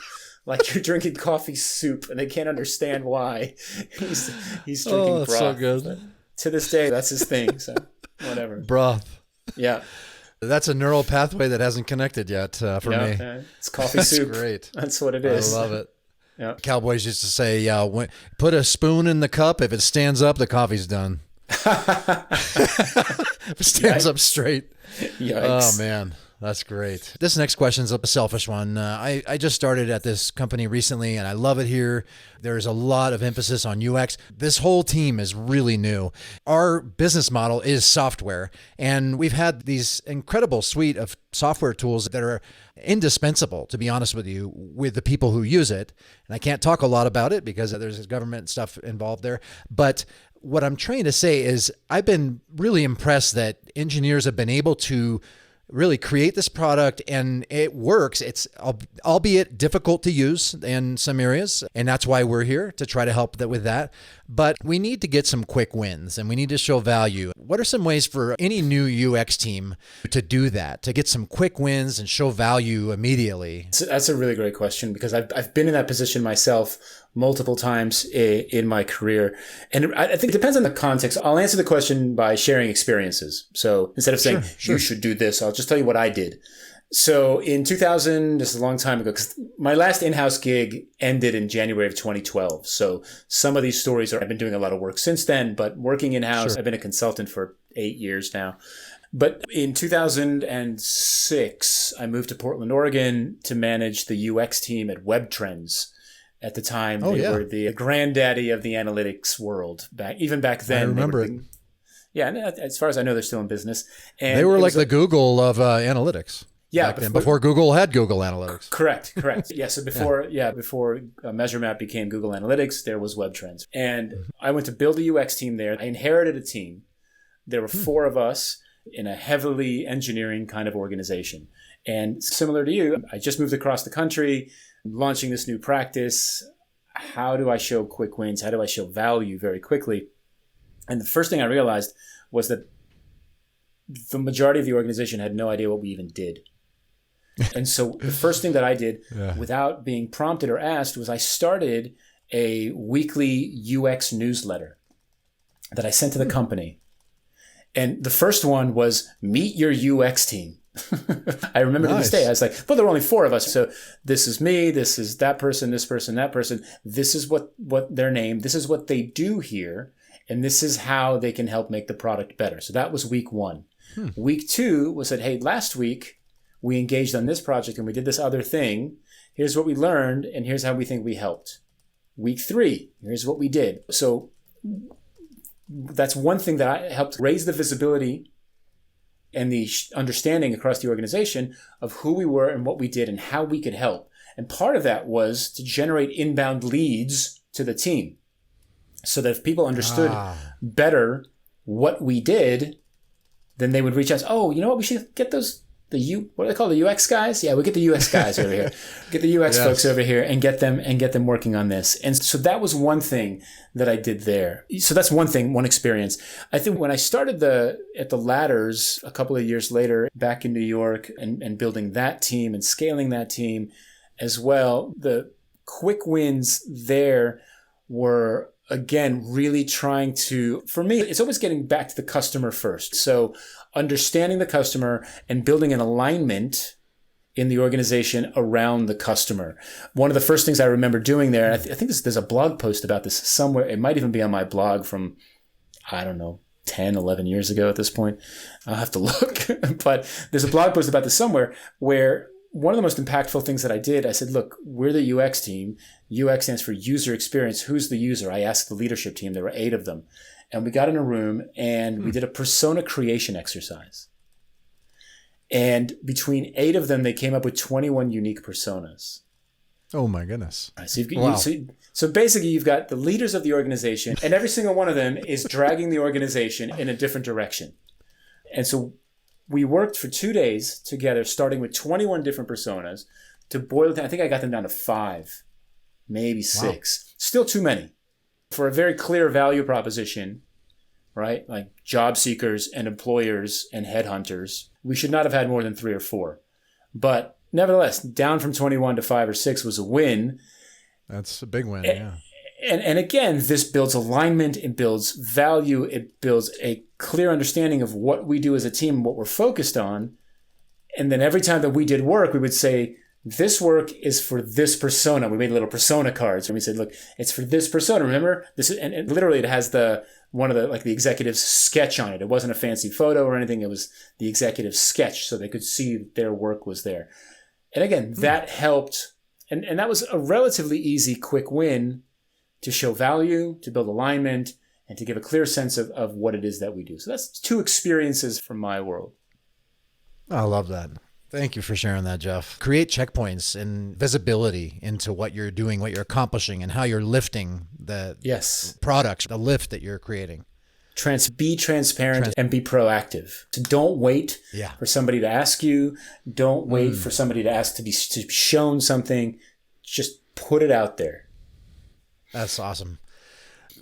like you're drinking coffee soup, and they can't understand why he's drinking broth. So good. But to this day, that's his thing. So whatever. Broth. Yeah. That's a neural pathway that hasn't connected yet for me. It's coffee soup. That's great. That's what it is. I love it. Yeah. Cowboys used to say, put a spoon in the cup. If it stands up, the coffee's done. If it stands up straight. Yikes. Oh, man. That's great. This next question is a selfish one. I just started at this company recently, and I love it here. There's a lot of emphasis on UX. This whole team is really new. Our business model is software, and we've had these incredible suite of software tools that are indispensable, to be honest with you, with the people who use it. And I can't talk a lot about it because there's government stuff involved there. But what I'm trying to say is I've been really impressed that engineers have been able to really create this product, and it works. It's albeit difficult to use in some areas, and that's why we're here to try to help with that. But we need to get some quick wins, and we need to show value. What are some ways for any new UX team to do that, to get some quick wins and show value immediately? That's a really great question, because I've been in that position myself multiple times in my career. And I think it depends on the context. I'll answer the question by sharing experiences. So instead of saying, you should do this, I'll just tell you what I did. So in 2000, this is a long time ago, because my last in-house gig ended in January of 2012. So some of these stories I've been doing a lot of work since then, but working in-house, I've been a consultant for 8 years now. But in 2006, I moved to Portland, Oregon to manage the UX team at Web Trends. At the time, they were the granddaddy of the analytics world. Even back then, I remember it. Yeah, as far as I know, they're still in business. And they were like the Google of analytics. Yeah, before Google had Google Analytics. Correct. Yeah, so before MeasureMap became Google Analytics, there was Web Trends. And I went to build a UX team there. I inherited a team. There were 4 of us in a heavily engineering kind of organization. And similar to you, I just moved across the country, launching this new practice. How do I show quick wins? How do I show value very quickly? And the first thing I realized was that the majority of the organization had no idea what we even did. And so the first thing that I did without being prompted or asked was I started a weekly UX newsletter that I sent to the company. And the first one was meet your UX team. I remember to this day, I was like, well, there were only 4 of us. So this is me, this is that person, this person, that person. This is what their name, this is what they do here. And this is how they can help make the product better. So that was week 1. Week 2 was that, hey, last week we engaged on this project and we did this other thing. Here's what we learned and here's how we think we helped. Week 3, here's what we did. So that's one thing that I helped raise the visibility and the understanding across the organization of who we were and what we did and how we could help. And part of that was to generate inbound leads to the team so that if people understood better what we did, then they would reach out. Oh, you know what? We should get what do they call the UX guys? Yeah, we get the UX guys over here. Get the UX folks over here and get them working on this. And so that was one thing that I did there. So that's one thing, one experience. I think when I started at the Ladders a couple of years later back in New York and building that team and scaling that team as well, the quick wins there were, again, really trying to, for me, it's always getting back to the customer first. So understanding the customer and building an alignment in the organization around the customer. One of the first things I remember doing there, I think there's a blog post about this somewhere. It might even be on my blog from, I don't know, 10, 11 years ago at this point. I'll have to look. But there's a blog post about this somewhere where one of the most impactful things that I did, I said, look, we're the UX team. UX stands for user experience. Who's the user? I asked the leadership team. There were 8 of them. And we got in a room and we did a persona creation exercise. And between 8 of them, they came up with 21 unique personas. Oh my goodness. Right, so basically you've got the leaders of the organization, and every single one of them is dragging the organization in a different direction. And so we worked for 2 days together, starting with 21 different personas to boil it down. I think I got them down to 5, maybe 6. Wow. Still too many. For a very clear value proposition, right? Like job seekers and employers and headhunters, we should not have had more than 3 or 4. But nevertheless, down from 21 to 5 or 6 was a win. That's a big win, yeah. And again, this builds alignment, it builds value, it builds a clear understanding of what we do as a team, what we're focused on. And then every time that we did work, we would say, this work is for this persona. We made little persona cards and we said, look, it's for this persona. Remember this? And literally it has the executive's sketch on it. It wasn't a fancy photo or anything. It was the executive's sketch so they could see that their work was there. And again, that helped. And that was a relatively easy, quick win to show value, to build alignment, and to give a clear sense of what it is that we do. So that's 2 experiences from my world. I love that. Thank you for sharing that, Jeff. Create checkpoints and visibility into what you're doing, what you're accomplishing, and how you're lifting the products, the lift that you're creating. Be transparent and be proactive. So don't wait for somebody to ask you. Don't wait for somebody to ask to be shown something. Just put it out there. That's awesome.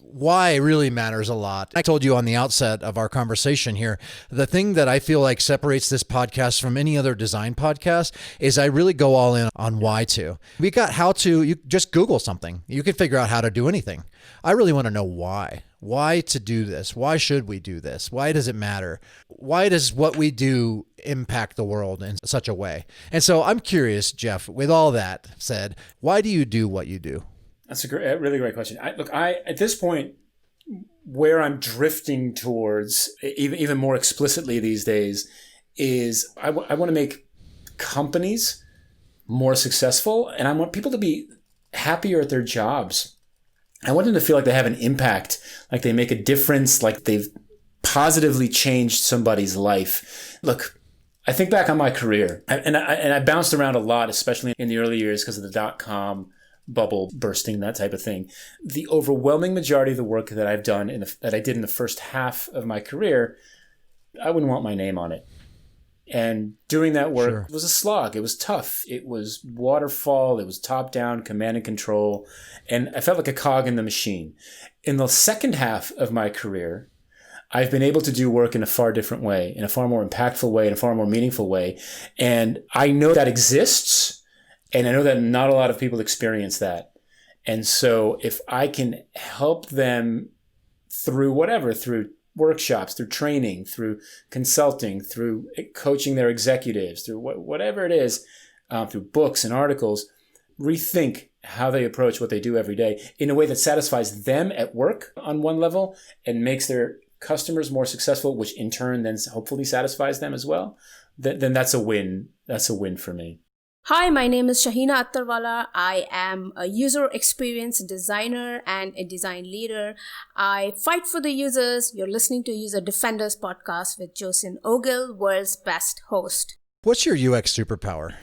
Why really matters a lot. I told you on the outset of our conversation here, the thing that I feel like separates this podcast from any other design podcast is I really go all in on why to. We got how to, you just Google something. You can figure out how to do anything. I really want to know why. Why to do this? Why should we do this? Why does it matter? Why does what we do impact the world in such a way? And so I'm curious, Jeff, with all that said, why do you do what you do? That's a really great question. I at this point, where I'm drifting towards, even more explicitly these days, is I want to make companies more successful, and I want people to be happier at their jobs. I want them to feel like they have an impact, like they make a difference, like they've positively changed somebody's life. Look, I think back on my career, and I bounced around a lot, especially in the early years because of the .com bubble bursting, that type of thing. The overwhelming majority of the work that I've done that I did in the first half of my career, I wouldn't want my name on it. And doing that work was a slog. It was tough. It was waterfall. It was top down, command and control. And I felt like a cog in the machine. In the second half of my career, I've been able to do work in a far different way, in a far more impactful way, in a far more meaningful way. And I know that exists. And I know that not a lot of people experience that. And so if I can help them through workshops, through training, through consulting, through coaching their executives, through whatever it is, through books and articles, rethink how they approach what they do every day in a way that satisfies them at work on one level and makes their customers more successful, which in turn then hopefully satisfies them as well, then that's a win. That's a win for me. Hi, my name is Shahina Attarwala. I am a user experience designer and a design leader. I fight for the users. You're listening to User Defenders podcast with Jason Ogle, world's best host. What's your UX superpower?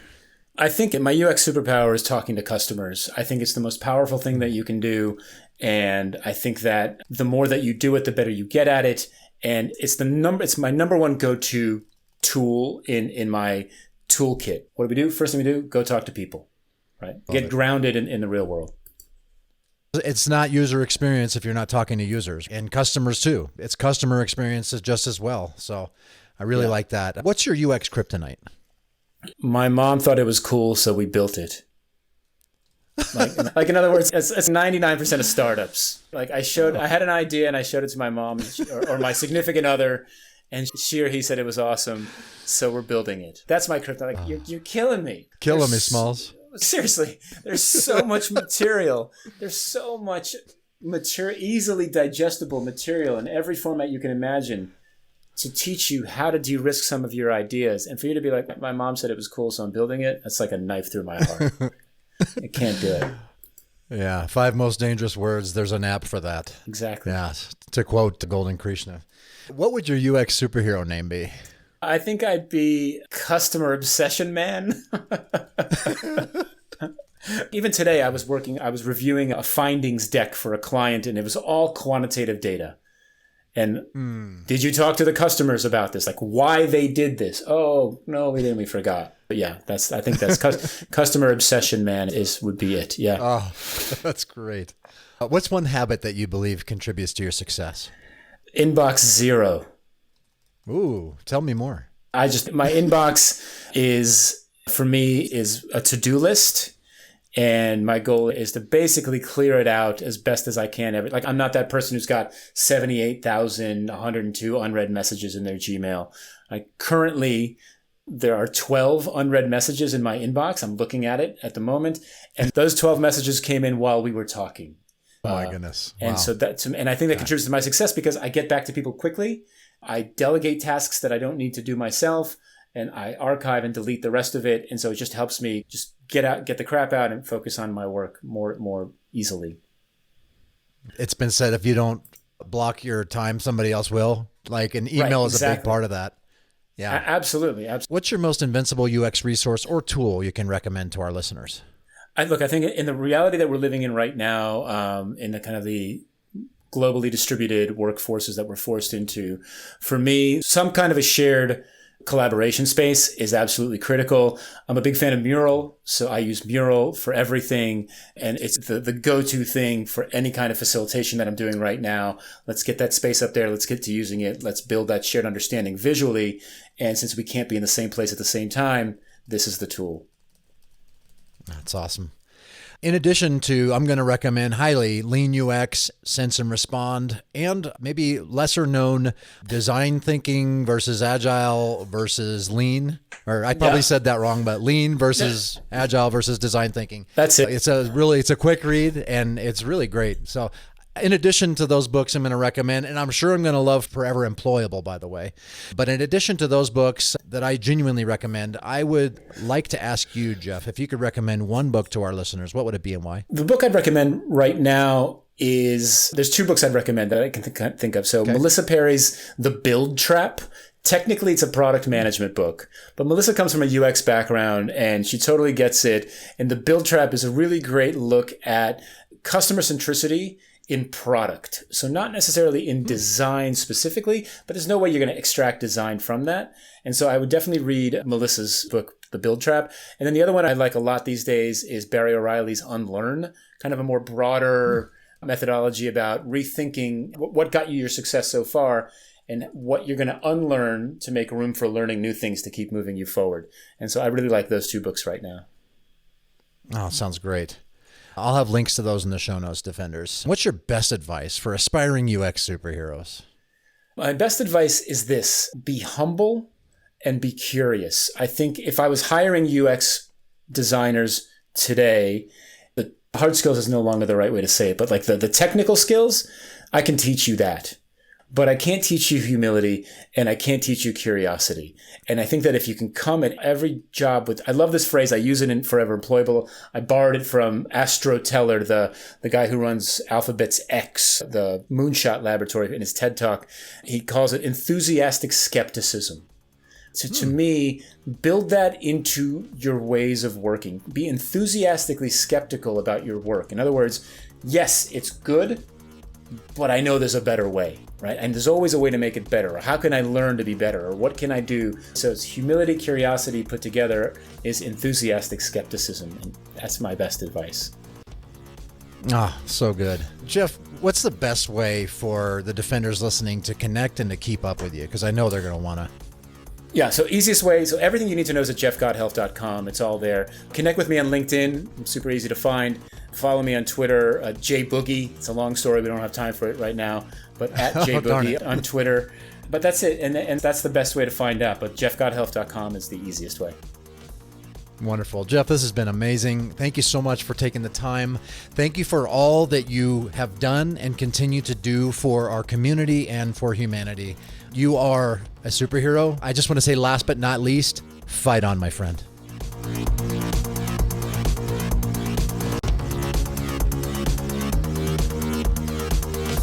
I think my UX superpower is talking to customers. I think it's the most powerful thing that you can do. And I think that the more that you do it, the better you get at it. And it's my number one go-to tool in my toolkit. What do we do? First thing we do, go talk to people, right? Get grounded in the real world. It's not user experience if you're not talking to users, and customers too. It's customer experiences just as well. So I really like that. What's your UX kryptonite? My mom thought it was cool, so we built it. Like in other words, it's 99% of startups. Like I had an idea and I showed it to my mom or my significant other, and she or he said it was awesome, so we're building it. That's my kryptonite. Like, you're killing me. Killing me, Smalls. Seriously, there's so much material. There's so much easily digestible material in every format you can imagine to teach you how to de-risk some of your ideas. And for you to be like, my mom said it was cool, so I'm building it. That's like a knife through my heart. I can't do it. Yeah, 5 most dangerous words. There's an app for that. Exactly. Yeah, to quote the Golden Krishna. What would your UX superhero name be? I think I'd be Customer Obsession Man. Even today, I was reviewing a findings deck for a client, and it was all quantitative data. And did you talk to the customers about this? Like why they did this? Oh, no, we didn't. We forgot. But yeah, I think that's Customer Obsession Man would be it. Yeah. Oh, that's great. What's one habit that you believe contributes to your success? Inbox zero. Ooh, tell me more. My inbox is a to-do list. And my goal is to basically clear it out as best as I can. Like I'm not that person who's got 78,102 unread messages in their Gmail. Currently, there are 12 unread messages in my inbox. I'm looking at it at the moment. And those 12 messages came in while we were talking. Oh my goodness. Wow. And so and I think that contributes to my success because I get back to people quickly. I delegate tasks that I don't need to do myself, and I archive and delete the rest of it. And so it just helps me just get the crap out and focus on my work more easily. It's been said, if you don't block your time, somebody else will. Like an email is a big part of that. Yeah, absolutely. What's your most invincible UX resource or tool you can recommend to our listeners? I think in the reality that we're living in right now, in the kind of the globally distributed workforces that we're forced into, for me, some kind of a shared collaboration space is absolutely critical. I'm a big fan of Mural, so I use Mural for everything, and it's the go-to thing for any kind of facilitation that I'm doing right now. Let's get that space up there. Let's get to using it. Let's build that shared understanding visually. And since we can't be in the same place at the same time, this is the tool. That's awesome. In addition to, I'm going to recommend highly Lean UX, Sense and Respond, and maybe lesser known Design Thinking versus Agile versus Lean. Or I probably said that wrong, but Lean versus Agile versus Design Thinking. That's it. It's a quick read and it's really great. So in addition to those books, I'm going to recommend, and I'm sure I'm going to love Forever Employable, by the way. But in addition to those books that I genuinely recommend, I would like to ask you, Jeff, if you could recommend one book to our listeners, what would it be and why? The book I'd recommend right now there's 2 books I'd recommend that I can think of. So Melissa Perry's The Build Trap. Technically, it's a product management book, but Melissa comes from a UX background and she totally gets it. And The Build Trap is a really great look at customer centricity in product. So not necessarily in design specifically, but there's no way you're going to extract design from that. And so I would definitely read Melissa's book, The Build Trap. And then the other one I like a lot these days is Barry O'Reilly's Unlearn, kind of a more broader methodology about rethinking what got you your success so far and what you're going to unlearn to make room for learning new things to keep moving you forward. And so I really like those 2 books right now. Oh, sounds great. I'll have links to those in the show notes, Defenders. What's your best advice for aspiring UX superheroes? My best advice is this: be humble and be curious. I think if I was hiring UX designers today, the hard skills is no longer the right way to say it, but like the technical skills, I can teach you that. But I can't teach you humility and I can't teach you curiosity. And I think that if you can come at every job with, I love this phrase, I use it in Forever Employable. I borrowed it from Astro Teller, the guy who runs Alphabet's X, the moonshot laboratory, in his TED Talk. He calls it enthusiastic skepticism. So to me, build that into your ways of working. Be enthusiastically skeptical about your work. In other words, yes, it's good, but I know there's a better way, right? And there's always a way to make it better. Or how can I learn to be better? Or what can I do? So it's humility, curiosity put together is enthusiastic skepticism. And that's my best advice. Ah, so good. Jeff, what's the best way for the Defenders listening to connect and to keep up with you? Because I know they're going to want to. Yeah, so easiest way, so everything you need to know is at jeffgothelf.com. It's all there. Connect with me on LinkedIn. I'm super easy to find. Follow me on Twitter, jboogie. It's a long story. We don't have time for it right now. But at jboogie on Twitter. But that's it. And that's the best way to find out. But jeffgothelf.com is the easiest way. Wonderful. Jeff, this has been amazing. Thank you so much for taking the time. Thank you for all that you have done and continue to do for our community and for humanity. You are a superhero. I just want to say, last but not least, fight on, my friend.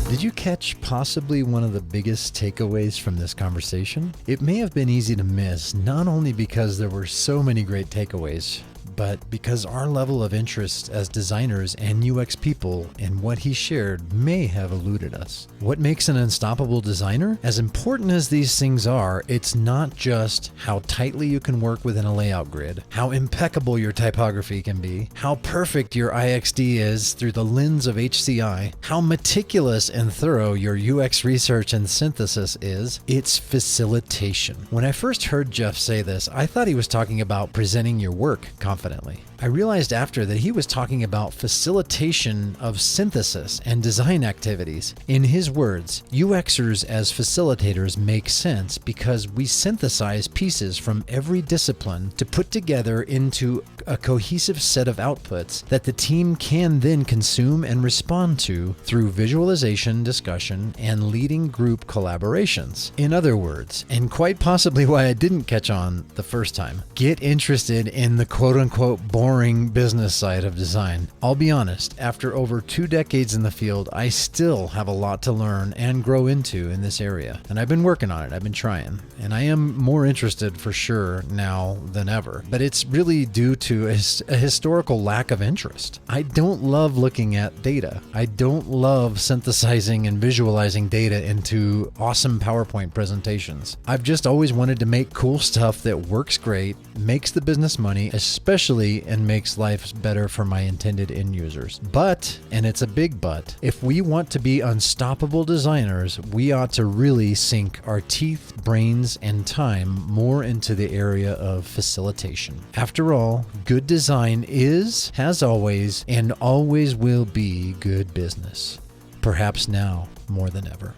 Did you catch possibly one of the biggest takeaways from this conversation? It may have been easy to miss, not only because there were so many great takeaways, but because our level of interest as designers and UX people in what he shared may have eluded us. What makes an unstoppable designer? As important as these things are, it's not just how tightly you can work within a layout grid, how impeccable your typography can be, how perfect your IXD is through the lens of HCI, how meticulous and thorough your UX research and synthesis is. It's facilitation. When I first heard Jeff say this, I thought he was talking about presenting your work confidently. I realized after that he was talking about facilitation of synthesis and design activities. In his words, UXers as facilitators make sense because we synthesize pieces from every discipline to put together into a cohesive set of outputs that the team can then consume and respond to through visualization, discussion, and leading group collaborations. In other words, and quite possibly why I didn't catch on the first time, get interested in the quote-unquote boring business side of design. I'll be honest, after over 2 decades in the field, I still have a lot to learn and grow into in this area. And I've been working on it, I've been trying. And I am more interested for sure now than ever. But it's really due to a historical lack of interest. I don't love looking at data. I don't love synthesizing and visualizing data into awesome PowerPoint presentations. I've just always wanted to make cool stuff that works great, makes the business money, especially and makes life better for my intended end users. But, and it's a big but, if we want to be unstoppable designers, we ought to really sink our teeth, brains, and time more into the area of facilitation. After all, good design is, has always, and always will be good business. Perhaps now more than ever.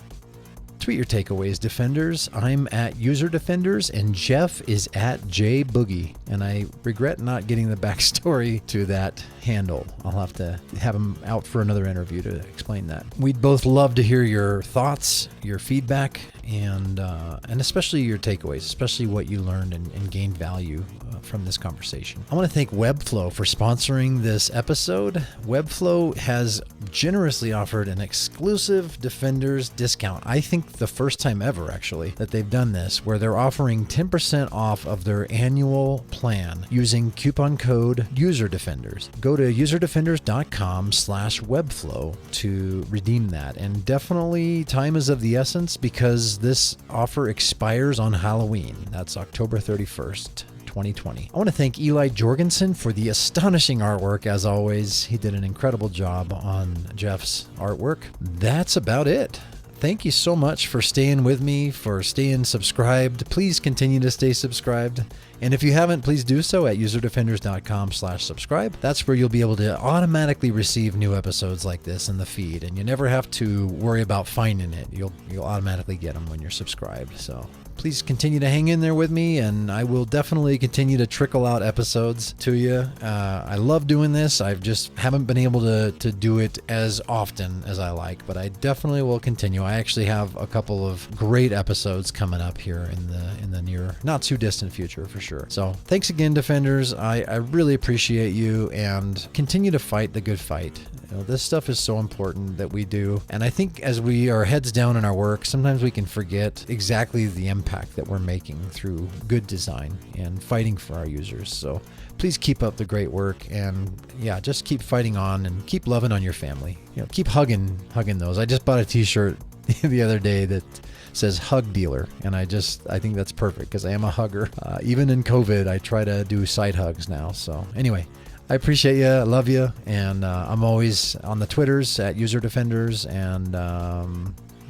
Tweet your takeaways, Defenders. I'm at User Defenders, and Jeff is at JBoogie. And I regret not getting the backstory to that handle. I'll have to have him out for another interview to explain that. We'd both love to hear your thoughts, your feedback, and especially your takeaways, especially what you learned and gained value from this conversation. I want to thank Webflow for sponsoring this episode. Webflow has generously offered an exclusive Defenders discount. I think the first time ever, actually, that they've done this, where they're offering 10% off of their annual plan using coupon code UserDefenders. Go to userdefenders.com/webflow to redeem that. And definitely time is of the essence because this offer expires on Halloween. That's October 31st. 2020. I want to thank Eli Jorgensen for the astonishing artwork. As always, he did an incredible job on Jeff's artwork. That's about it. Thank you so much for staying with me, for staying subscribed. Please continue to stay subscribed. And if you haven't, please do so at userdefenders.com/subscribe. That's where you'll be able to automatically receive new episodes like this in the feed, and you never have to worry about finding it. You'll automatically get them when you're subscribed. So please continue to hang in there with me, and I will definitely continue to trickle out episodes to you. I love doing this. I just haven't been able to do it as often as I like, but I definitely will continue. I actually have a couple of great episodes coming up here in the near, not too distant future for sure. So thanks again, Defenders. I really appreciate you, and continue to fight the good fight. You know, this stuff is so important that we do. And I think as we are heads down in our work, sometimes we can forget exactly the impact that we're making through good design and fighting for our users. So please keep up the great work, and yeah, just keep fighting on and keep loving on your family. You know, keep hugging those. I just bought a t-shirt the other day that says hug dealer, and I think that's perfect because I am a hugger. Even in COVID, I try to do side hugs now. So anyway, I appreciate you. I love you. And I'm always on the Twitters at User Defenders. And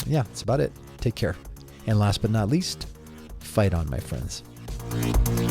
yeah, that's about it. Take care. And last but not least, fight on, my friends. you.